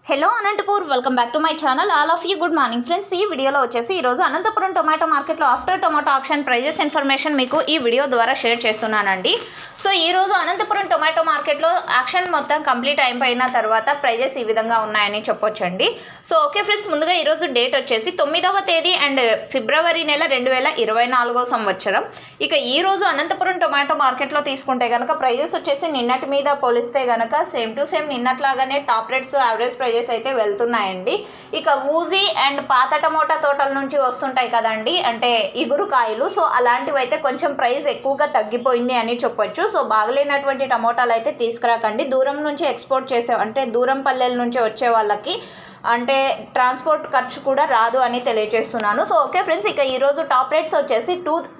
Hello Anantapur, welcome back to my channel. All of you good morning friends. ఈ వీడియోలో వచ్చేసి ఈరోజు అనంతపురం టొమాటో మార్కెట్లో after tomato auction prices information మీకు ఈ వీడియో ద్వారా షేర్ చేస్తున్నానండి. సో ఈరోజు అనంతపురం టొమాటో మార్కెట్లో యాక్షన్ మొత్తం కంప్లీట్ అయిపోయిన తర్వాత ప్రైజెస్ ఈ విధంగా ఉన్నాయని చెప్పొచ్చండి. సో ఓకే ఫ్రెండ్స్, ముందుగా ఈరోజు డేట్ వచ్చేసి 9వ తేదీ అండ్ ఫిబ్రవరి నెల 2024 సంవత్సరం. ఇక ఈరోజు అనంతపురం టొమాటో మార్కెట్లో తీసుకుంటే కనుక ప్రైజెస్ వచ్చేసి నిన్నటి మీద పోలిస్తే కనుక సేమ్ టు సేమ్ నిన్నట్లాగానే టాప్ రేట్స్ యావరేజ్ ప్రైజెస్ అయితే వెళ్తున్నాయండి. ఇక ఊజీ అండ్ పాత టమోటా తోటల నుంచి వస్తుంటాయి కదండి, అంటే ఇగురు కాయలు. సో అలాంటివి అయితే కొంచెం ప్రైస్ ఎక్కువగా తగ్గిపోయింది అని చెప్పొచ్చు. సో బాగలేనటువంటి టమోటాలు అయితే తీసుకురాకండి. దూరం నుంచి ఎక్స్పోర్ట్ చేసే అంటే దూరం పల్లెల నుంచి వచ్చే వాళ్ళకి అంటే ట్రాన్స్పోర్ట్ ఖర్చు కూడా రాదు అని తెలియజేస్తున్నాను. సో ఓకే ఫ్రెండ్స్, ఇక ఈరోజు టాప్ రేట్స్ వచ్చేసి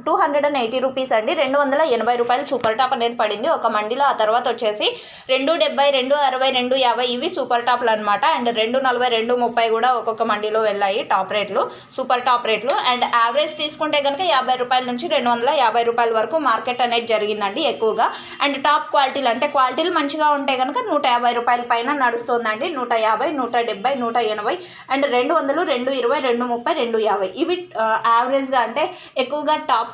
280 రూపీస్ అండి. 280 రూపాయలు సూపర్ టాప్ అనేది పడింది ఒక మండిలో. ఆ తర్వాత వచ్చేసి 270, 260, 250 ఇవి సూపర్ టాప్లు అనమాట. అండ్ 240, 230 కూడా ఒక్కొక్క మండిలో వెళ్ళాయి టాప్ రేట్లు, సూపర్ టాప్ రేట్లు. అండ్ యావరేజ్ తీసుకుంటే కనుక 50 రూపాయల నుంచి 250 రూపాయల వరకు మార్కెట్ అనేది జరిగిందండి ఎక్కువగా. అండ్ టాప్ క్వాలిటీలు అంటే క్వాలిటీలు మంచిగా ఉంటే కనుక 150 రూపాయల పైన నడుస్తుందండి. 150, 170, 180 అండ్ 200, 220, 230, 250 ఇవి యావరేజ్గా అంటే ఎక్కువగా టాప్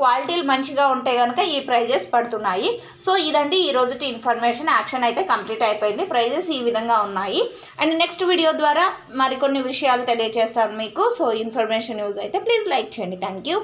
క్వాలిటీలు మంచిగా ఉంటే కనుక ఈ ప్రైజెస్ పడుతున్నాయి. సో ఇదండి ఈ రోజుటి ఇన్ఫర్మేషన్. యాక్షన్ అయితే కంప్లీట్ అయిపోయింది. ప్రైజెస్ ఈ విధంగా ఉన్నాయి. అండ్ నెక్స్ట్ వీడియో ద్వారా మరికొన్ని విషయాలు తెలియజేస్తాను మీకు. సో ఇన్ఫర్మేషన్ యూజ్ అయితే ప్లీజ్ లైక్ చేయండి. Thank you.